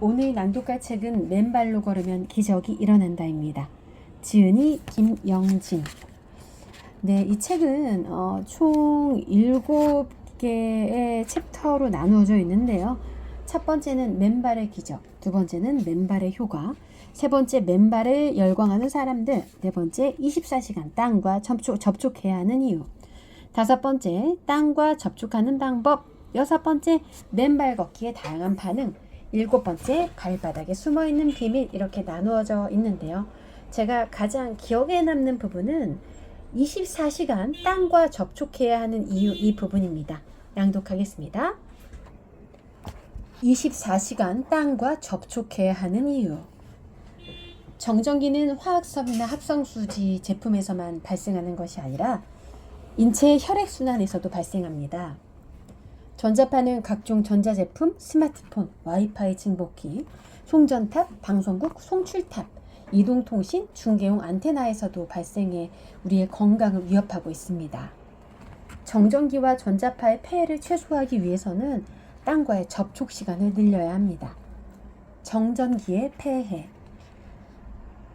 오늘 낭독할 책은 맨발로 걸으면 기적이 일어난다입니다. 지은이 김영진. 네, 이 책은 총 7개의 챕터로 나누어져 있는데요. 첫 번째는 맨발의 기적, 두 번째는 맨발의 효과, 세 번째 맨발을 열광하는 사람들, 네 번째 24시간 땅과 접촉해야 하는 이유, 다섯 번째 땅과 접촉하는 방법, 여섯 번째 맨발 걷기의 다양한 반응, 일곱 번째 발바닥에 숨어있는 비밀, 이렇게 나누어져 있는데요. 제가 가장 기억에 남는 부분은 24시간 땅과 접촉해야 하는 이유, 이 부분입니다. 낭독하겠습니다. 24시간 땅과 접촉해야 하는 이유. 정전기는 화학섬유나 합성수지 제품에서만 발생하는 것이 아니라 인체의 혈액순환에서도 발생합니다. 전자파는 각종 전자제품, 스마트폰, 와이파이 증폭기, 송전탑, 방송국, 송출탑, 이동통신, 중계용 안테나에서도 발생해 우리의 건강을 위협하고 있습니다. 정전기와 전자파의 폐해를 최소화하기 위해서는 땅과의 접촉 시간을 늘려야 합니다. 정전기의 폐해.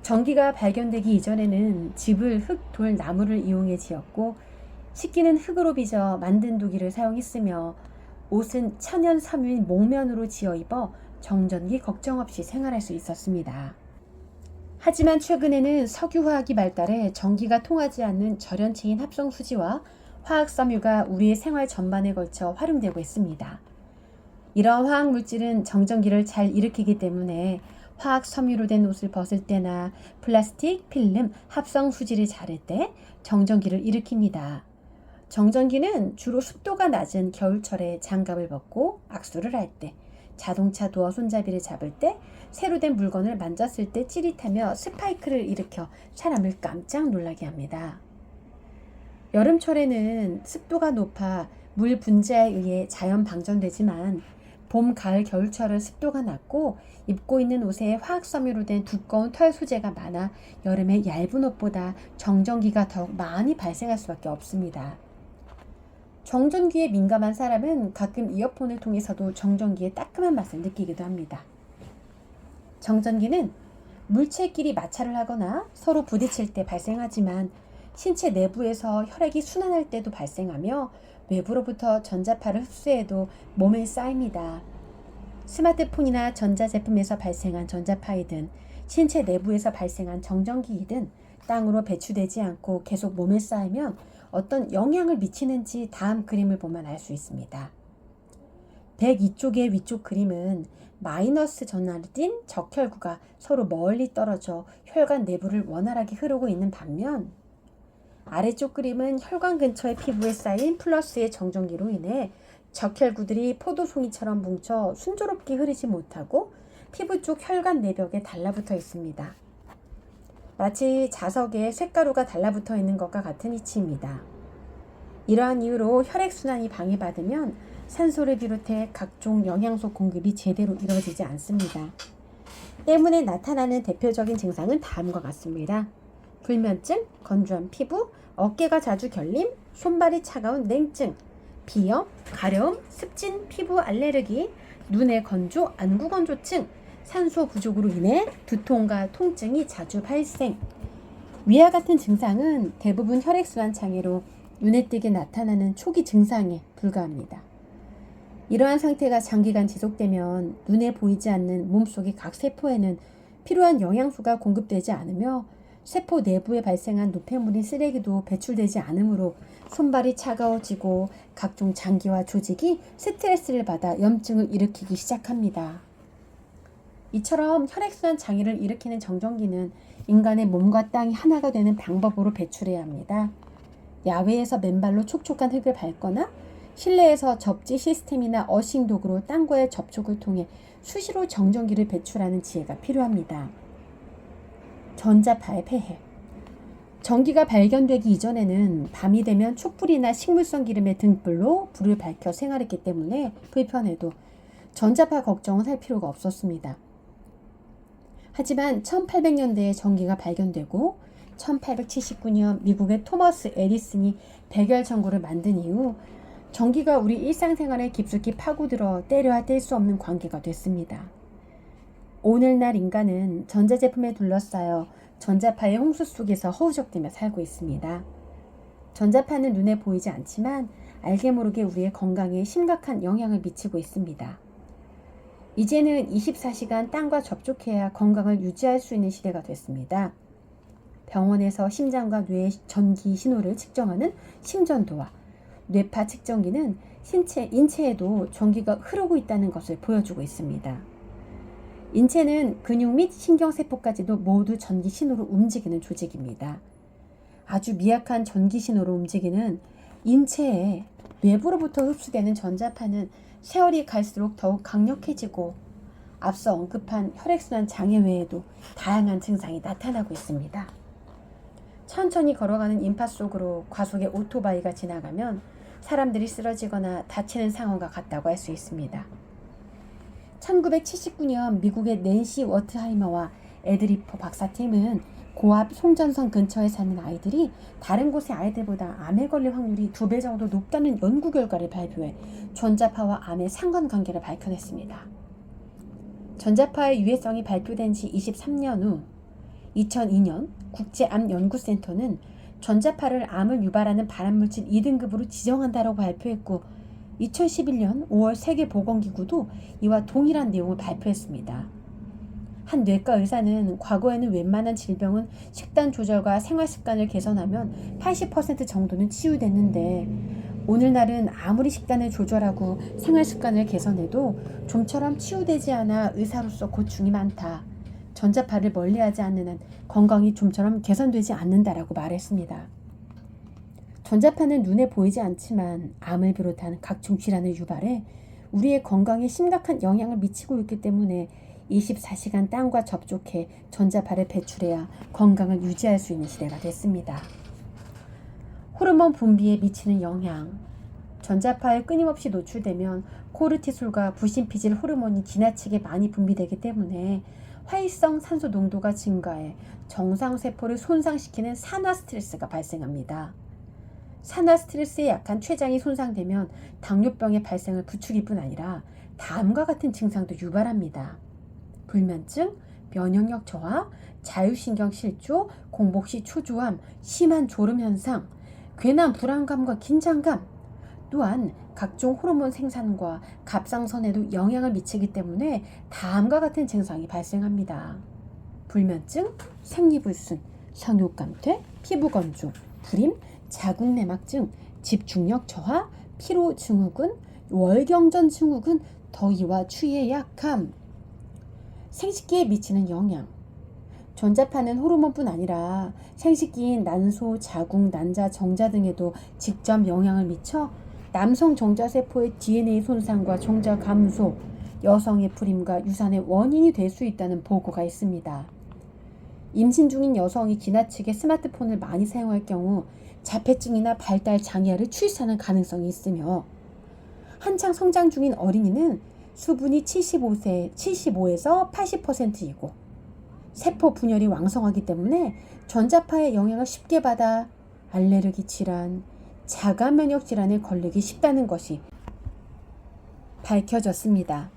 전기가 발견되기 이전에는 집을 흙, 돌, 나무를 이용해 지었고 식기는 흙으로 빚어 만든 도기를 사용했으며 옷은 천연 섬유인 목면으로 지어 입어 정전기 걱정 없이 생활할 수 있었습니다. 하지만 최근에는 석유화학이 발달해 전기가 통하지 않는 절연체인 합성수지와 화학섬유가 우리의 생활 전반에 걸쳐 활용되고 있습니다. 이러한 화학물질은 정전기를 잘 일으키기 때문에 화학섬유로 된 옷을 벗을 때나 플라스틱, 필름, 합성수지를 자를 때 정전기를 일으킵니다. 정전기는 주로 습도가 낮은 겨울철에 장갑을 벗고 악수를 할 때, 자동차 도어 손잡이를 잡을 때, 새로 된 물건을 만졌을 때 찌릿하며 스파이크를 일으켜 사람을 깜짝 놀라게 합니다. 여름철에는 습도가 높아 물 분자에 의해 자연 방전되지만 봄, 가을, 겨울철은 습도가 낮고 입고 있는 옷에 화학섬유로 된 두꺼운 털 소재가 많아 여름에 얇은 옷보다 정전기가 더욱 많이 발생할 수밖에 없습니다. 정전기에 민감한 사람은 가끔 이어폰을 통해서도 정전기의 따끔한 맛을 느끼기도 합니다. 정전기는 물체끼리 마찰을 하거나 서로 부딪힐 때 발생하지만 신체 내부에서 혈액이 순환할 때도 발생하며 외부로부터 전자파를 흡수해도 몸에 쌓입니다. 스마트폰이나 전자제품에서 발생한 전자파이든 신체 내부에서 발생한 정전기이든 땅으로 배출되지 않고 계속 몸에 쌓이면 어떤 영향을 미치는지 다음 그림을 보면 알 수 있습니다. 102쪽의 위쪽 그림은 마이너스 전하를 띤 적혈구가 서로 멀리 떨어져 혈관 내부를 원활하게 흐르고 있는 반면 아래쪽 그림은 혈관 근처의 피부에 쌓인 플러스의 정전기로 인해 적혈구들이 포도송이처럼 뭉쳐 순조롭게 흐르지 못하고 피부 쪽 혈관 내벽에 달라붙어 있습니다. 마치 자석에 쇳가루가 달라붙어 있는 것과 같은 위치입니다. 이러한 이유로 혈액순환이 방해받으면 산소를 비롯해 각종 영양소 공급이 제대로 이루어지지 않습니다. 때문에 나타나는 대표적인 증상은 다음과 같습니다. 불면증, 건조한 피부, 어깨가 자주 결림, 손발이 차가운 냉증, 비염, 가려움, 습진, 피부 알레르기, 눈의 건조, 안구건조증, 산소 부족으로 인해 두통과 통증이 자주 발생. 위와 같은 증상은 대부분 혈액순환 장애로 눈에 띄게 나타나는 초기 증상에 불과합니다. 이러한 상태가 장기간 지속되면 눈에 보이지 않는 몸속의 각 세포에는 필요한 영양소가 공급되지 않으며 세포 내부에 발생한 노폐물인 쓰레기도 배출되지 않으므로 손발이 차가워지고 각종 장기와 조직이 스트레스를 받아 염증을 일으키기 시작합니다. 이처럼 혈액순환 장애를 일으키는 정전기는 인간의 몸과 땅이 하나가 되는 방법으로 배출해야 합니다. 야외에서 맨발로 촉촉한 흙을 밟거나 실내에서 접지 시스템이나 어싱 도구로 땅과의 접촉을 통해 수시로 정전기를 배출하는 지혜가 필요합니다. 전자파의 폐해. 전기가 발견되기 이전에는 밤이 되면 촛불이나 식물성 기름의 등불로 불을 밝혀 생활했기 때문에 불편해도 전자파 걱정은 할 필요가 없었습니다. 하지만 1800년대에 전기가 발견되고 1879년 미국의 토머스 에디슨이 백열 전구를 만든 이후 전기가 우리 일상생활에 깊숙이 파고들어 떼려야 뗄 수 없는 관계가 됐습니다. 오늘날 인간은 전자제품에 둘러싸여 전자파의 홍수 속에서 허우적대며 살고 있습니다. 전자파는 눈에 보이지 않지만 알게 모르게 우리의 건강에 심각한 영향을 미치고 있습니다. 이제는 24시간 땅과 접촉해야 건강을 유지할 수 있는 시대가 됐습니다. 병원에서 심장과 뇌의 전기 신호를 측정하는 심전도와 뇌파 측정기는 인체에도 전기가 흐르고 있다는 것을 보여주고 있습니다. 인체는 근육 및 신경세포까지도 모두 전기 신호로 움직이는 조직입니다. 아주 미약한 전기 신호로 움직이는 인체의 외부로부터 흡수되는 전자파는 세월이 갈수록 더욱 강력해지고 앞서 언급한 혈액순환 장애 외에도 다양한 증상이 나타나고 있습니다. 천천히 걸어가는 인파 속으로 과속의 오토바이가 지나가면 사람들이 쓰러지거나 다치는 상황과 같다고 할 수 있습니다. 1979년 미국의 낸시 워트하이머와 에드리퍼 박사팀은 고압 송전선 근처에 사는 아이들이 다른 곳의 아이들보다 암에 걸릴 확률이 2배 정도 높다는 연구 결과를 발표해 전자파와 암의 상관관계를 밝혀냈습니다. 전자파의 유해성이 발표된 지 23년 후 2002년 국제암연구센터는 전자파를 암을 유발하는 발암물질 2등급으로 지정한다고 발표했고 2011년 5월 세계보건기구도 이와 동일한 내용을 발표했습니다. 한 뇌과 의사는 과거에는 웬만한 질병은 식단 조절과 생활습관을 개선하면 80% 정도는 치유됐는데 오늘날은 아무리 식단을 조절하고 생활습관을 개선해도 좀처럼 치유되지 않아 의사로서 고충이 많다. 전자파를 멀리하지 않는 한 건강이 좀처럼 개선되지 않는다라고 말했습니다. 전자파는 눈에 보이지 않지만 암을 비롯한 각종 질환을 유발해 우리의 건강에 심각한 영향을 미치고 있기 때문에 24시간 땅과 접촉해 전자파를 배출해야 건강을 유지할 수 있는 시대가 됐습니다. 호르몬 분비에 미치는 영향. 전자파에 끊임없이 노출되면 코르티솔과 부신피질 호르몬이 지나치게 많이 분비되기 때문에 활성 산소 농도가 증가해 정상세포를 손상시키는 산화 스트레스가 발생합니다. 산화 스트레스에 약한 췌장이 손상되면 당뇨병의 발생을 부추길 뿐 아니라 다음과 같은 증상도 유발합니다. 불면증, 면역력 저하, 자율신경 실조, 공복 시 초조함, 심한 졸음 현상, 괜한 불안감과 긴장감, 또한 각종 호르몬 생산과 갑상선에도 영향을 미치기 때문에 다음과 같은 증상이 발생합니다. 불면증, 생리불순, 성욕감퇴, 피부건조, 불임, 자궁내막증, 집중력 저하, 피로증후군, 월경전 증후군, 더위와 추위에 약함. 생식기에 미치는 영향. 전자파는 호르몬뿐 아니라 생식기인 난소, 자궁, 난자, 정자 등에도 직접 영향을 미쳐 남성 정자세포의 DNA 손상과 정자 감소, 여성의 불임과 유산의 원인이 될 수 있다는 보고가 있습니다. 임신 중인 여성이 지나치게 스마트폰을 많이 사용할 경우 자폐증이나 발달 장애아를 출산할 가능성이 있으며 한창 성장 중인 어린이는 수분이 75에서 80%이고 세포 분열이 왕성하기 때문에 전자파의 영향을 쉽게 받아 알레르기 질환, 자가 면역 질환에 걸리기 쉽다는 것이 밝혀졌습니다.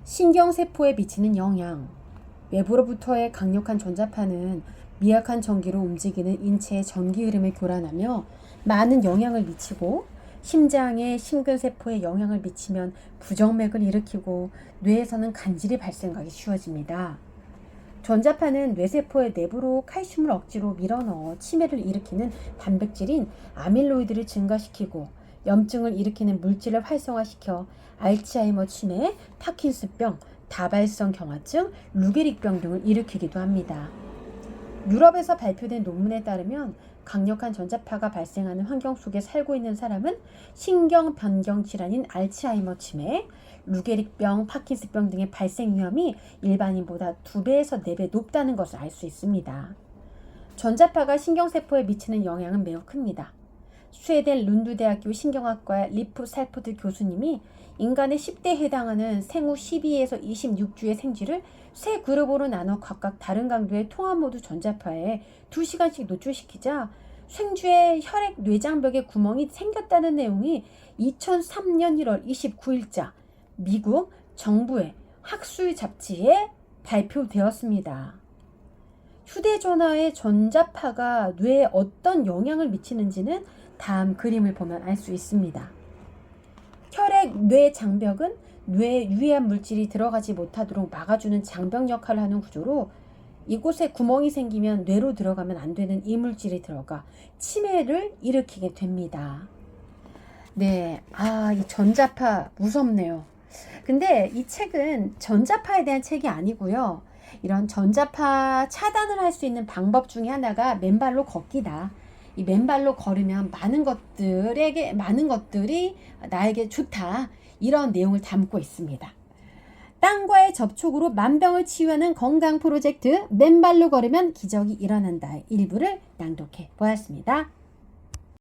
신경세포에 미치는 영향. 외부로부터의 강력한 전자파는 미약한 전기로 움직이는 인체의 전기 흐름을 교란하며 많은 영향을 미치고 심장에 심근세포에 영향을 미치면 부정맥을 일으키고 뇌에서는 간질이 발생하기 쉬워집니다. 전자파는 뇌세포의 내부로 칼슘을 억지로 밀어넣어 치매를 일으키는 단백질인 아밀로이드를 증가시키고 염증을 일으키는 물질을 활성화시켜 알츠하이머 치매, 파킨슨병, 다발성 경화증, 루게릭병 등을 일으키기도 합니다. 유럽에서 발표된 논문에 따르면 강력한 전자파가 발생하는 환경 속에 살고 있는 사람은 신경 변경 질환인 알츠하이머 치매, 루게릭병, 파킨슨병 등의 발생 위험이 일반인보다 2배에서 4배 높다는 것을 알 수 있습니다. 전자파가 신경세포에 미치는 영향은 매우 큽니다. 스웨덴 룬드대학교 신경학과의 리프 살포드 교수님이 인간의 10대에 해당하는 생후 12에서 26주의 생쥐를 세 그룹으로 나눠 각각 다른 강도의 통합모드 전자파에 2시간씩 노출시키자 생쥐의 혈액 뇌장벽에 구멍이 생겼다는 내용이 2003년 1월 29일자 미국 정부의 학술 잡지에 발표되었습니다. 휴대전화의 전자파가 뇌에 어떤 영향을 미치는지는 다음 그림을 보면 알 수 있습니다. 혈액 뇌 장벽은 뇌에 유해한 물질이 들어가지 못하도록 막아주는 장벽 역할을 하는 구조로 이곳에 구멍이 생기면 뇌로 들어가면 안 되는 이물질이 들어가 치매를 일으키게 됩니다. 네, 이 전자파 무섭네요. 근데 이 책은 전자파에 대한 책이 아니고요. 이런 전자파 차단을 할 수 있는 방법 중에 하나가 맨발로 걷기다. 이 맨발로 걸으면 많은 것들이 나에게 좋다. 이런 내용을 담고 있습니다. 땅과의 접촉으로 만병을 치유하는 건강 프로젝트 맨발로 걸으면 기적이 일어난다. 일부를 낭독해 보았습니다.